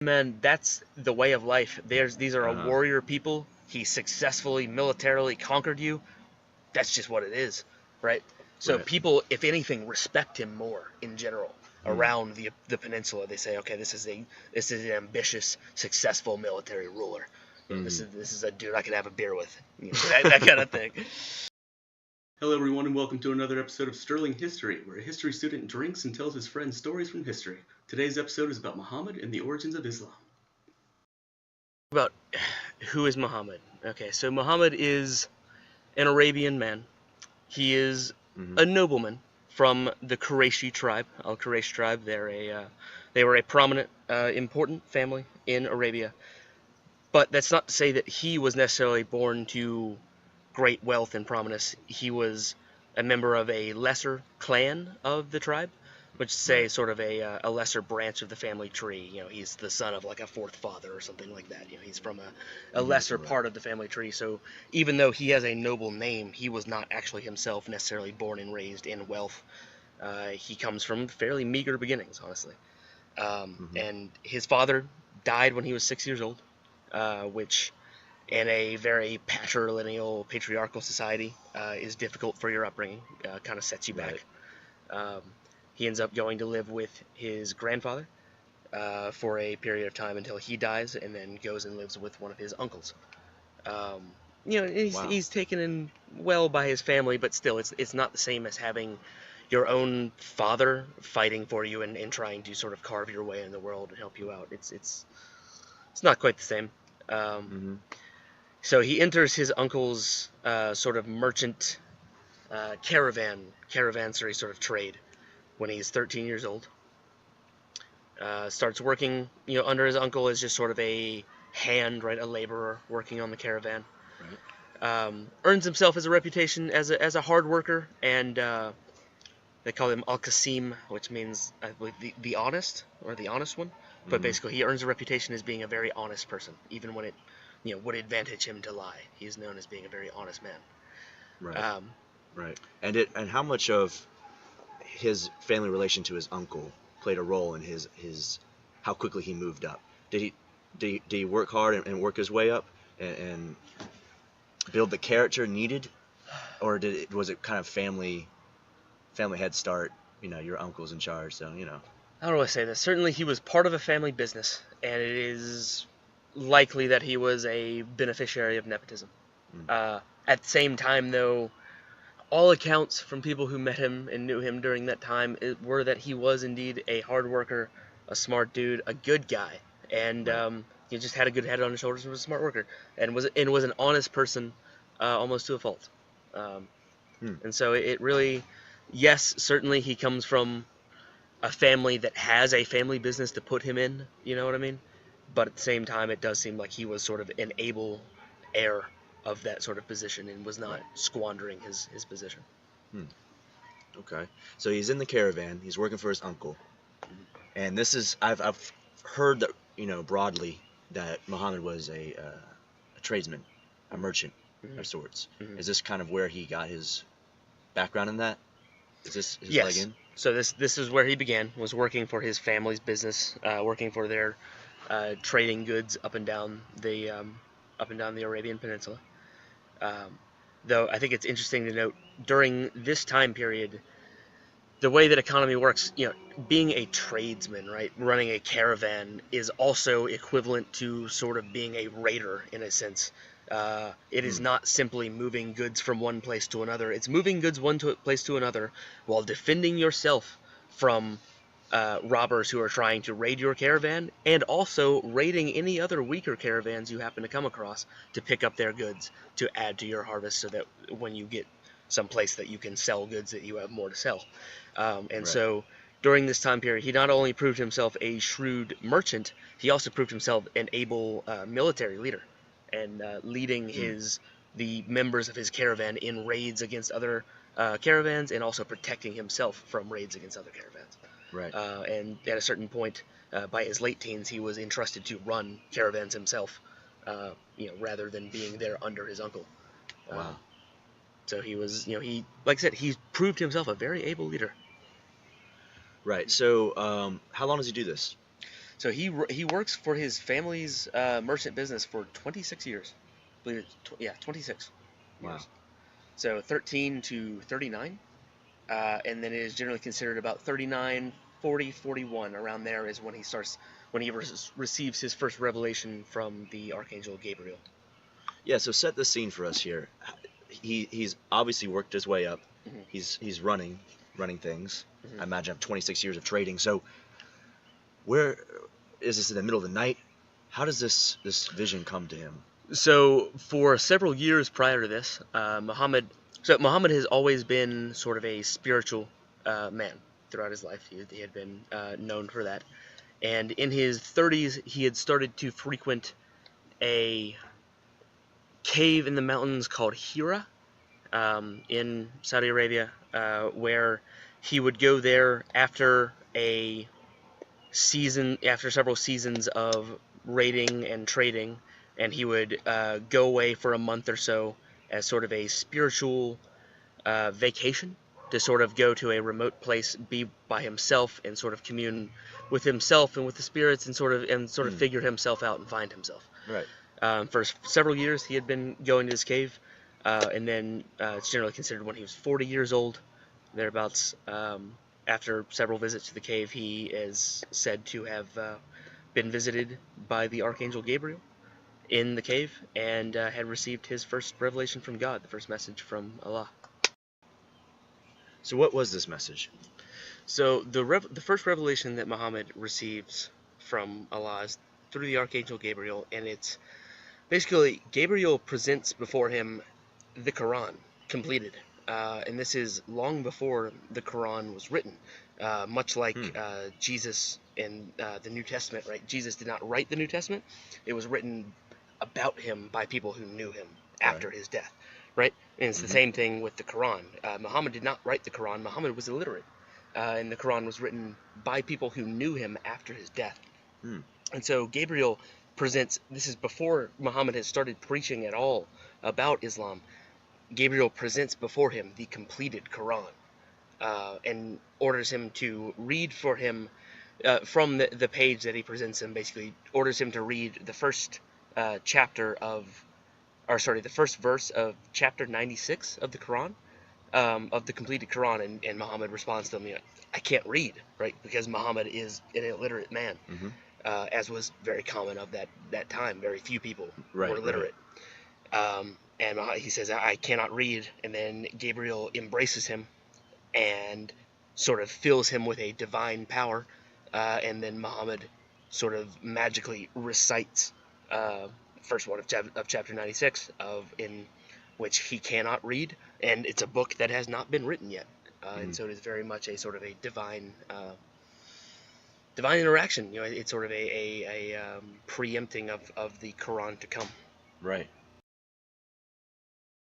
Man, that's the way of life. These are a Uh-huh. warrior people. He successfully militarily conquered you. That's just what it is, right? So Right. people, if anything, respect him more in general Hmm. around the peninsula. They say, okay, this is an ambitious, successful military ruler. You know, Hmm. this is a dude I could have a beer with. You know, that kind of thing. Hello, everyone, and welcome to another episode of Sterling History, where a history student drinks and tells his friends stories from history. Today's episode is about Muhammad and the origins of Islam. About who is Muhammad? Okay, so Muhammad is an Arabian man. He is Hmm. a nobleman from the Qurayshi tribe, Al Quraysh tribe. They were a prominent, important family in Arabia. But that's not to say that he was necessarily born to great wealth and prominence. He was a member of a lesser clan of the tribe, which say Right. sort of a lesser branch of the family tree. You know, he's the son of like a fourth father or something like that. You know, he's from a lesser Right. part of the family tree. So even though he has a noble name, he was not actually himself necessarily born and raised in wealth. He comes from fairly meager beginnings, honestly. Hmm. And his father died when he was 6 years old, which in a very patrilineal, patriarchal society is difficult for your upbringing. Kind of sets you Right. back. Um, he ends up going to live with his grandfather for a period of time until he dies, and then goes and lives with one of his uncles. Um, you know, Wow. he's taken in well by his family, but still, it's not the same as having your own father fighting for you and trying to sort of carve your way in the world and help you out. It's not quite the same. Um, Hmm. so he enters his uncle's sort of merchant caravanserai sort of trade when he's 13 years old. Starts working, under his uncle as just sort of a hand, right, a laborer working on the caravan. Right. Earns himself as a reputation as a hard worker, and they call him Al Qasim, which means I believe the honest or the honest one. But Hmm. basically, he earns a reputation as being a very honest person, even when it would advantage him to lie. He is known as being a very honest man. Right. Um, Right. And how much of his family relation to his uncle played a role in his how quickly he moved up? Did he did he work hard and work his way up and build the character needed, or was it kind of family head start? Your uncle's in charge, so how do I say this? Certainly, he was part of a family business, and it is likely that he was a beneficiary of nepotism. Mm. At the same time, though, all accounts from people who met him and knew him during that time were that he was indeed a hard worker, a smart dude, a good guy, and Right. he just had a good head on his shoulders and was a smart worker, and was an honest person, almost to a fault. Um, Hmm. and so it really, yes, certainly he comes from a family that has a family business to put him in. You know what I mean? But at the same time, it does seem like he was sort of an able heir of that sort of position and was not Right. squandering his position. Hmm. Okay. So he's in the caravan. He's working for his uncle, and this is I've heard that broadly that Muhammad was a tradesman, a merchant Mm-hmm. of sorts. Mm-hmm. Is this kind of where he got his background in that? Is this his leg Yes. in? So this is where he began, was working for his family's business, working for their trading goods up and down the Arabian Peninsula. Um, though I think it's interesting to note during this time period, the way that economy works, being a tradesman, right, running a caravan is also equivalent to sort of being a raider in a sense. It is Hmm. not simply moving goods from one place to another. It's moving goods place to another while defending yourself from robbers who are trying to raid your caravan, and also raiding any other weaker caravans you happen to come across to pick up their goods to add to your harvest, so that when you get someplace that you can sell goods, that you have more to sell. And Right. so during this time period, he not only proved himself a shrewd merchant, he also proved himself an able military leader, and leading Hmm. the members of his caravan in raids against other caravans, and also protecting himself from raids against other caravans. Right. And at a certain point, by his late teens, he was entrusted to run caravans himself, rather than being there under his uncle. Um, Wow. so he was, he, like I said, he proved himself a very able leader. Right. So how long does he do this? So he works for his family's merchant business for 26 years. I believe it's 26 Wow. years. So 13 to 39. And then it is generally considered about 39, 40, 41. Around there is when he receives his first revelation from the Archangel Gabriel. Yeah, so set the scene for us here. He's obviously worked his way up. Mhm. He's running things. Mhm. I imagine 26 years of trading. So where is this in the middle of the night? How does this vision come to him? So for several years prior to this, Muhammad has always been sort of a spiritual man throughout his life. He had been known for that. And in his 30s, he had started to frequent a cave in the mountains called Hira in Saudi Arabia, where he would go there after several seasons of raiding and trading, and he would go away for a month or so as sort of a spiritual vacation, to sort of go to a remote place, be by himself, and sort of commune with himself and with the spirits, and sort of figure himself out and find himself. Right. For several years, he had been going to this cave, and then it's generally considered when he was 40 years old, thereabouts. After several visits to the cave, he is said to have been visited by the Archangel Gabriel in the cave, and had received his first revelation from God, the first message from Allah. So what was this message? So the first revelation that Muhammad receives from Allah is through the Archangel Gabriel, and it's basically Gabriel presents before him the Quran completed, and this is long before the Quran was written. Much like Jesus in the New Testament, right? Jesus did not write the New Testament; it was written about him by people who knew him after his death, right? And it's the same thing with the Quran. Muhammad did not write the Quran. Muhammad was illiterate, and the Quran was written by people who knew him after his death. And so Gabriel presents, this is before Muhammad has started preaching at all about Islam. Gabriel presents before him the completed Quran, and orders him to read for him from the page that he presents him. Basically orders him to read the first the first verse of chapter 96 of the Quran, of the completed Quran, and Muhammad responds to him, I can't read, right? Because Muhammad is an illiterate man, as was very common of that time. Very few people were literate. And he says, I cannot read, and then Gabriel embraces him and sort of fills him with a divine power, and then Muhammad sort of magically recites first one of chapter 96, in which he cannot read, and it's a book that has not been written yet, and so it is very much a sort of a divine interaction. It's sort of a preempting of the Quran to come. Right.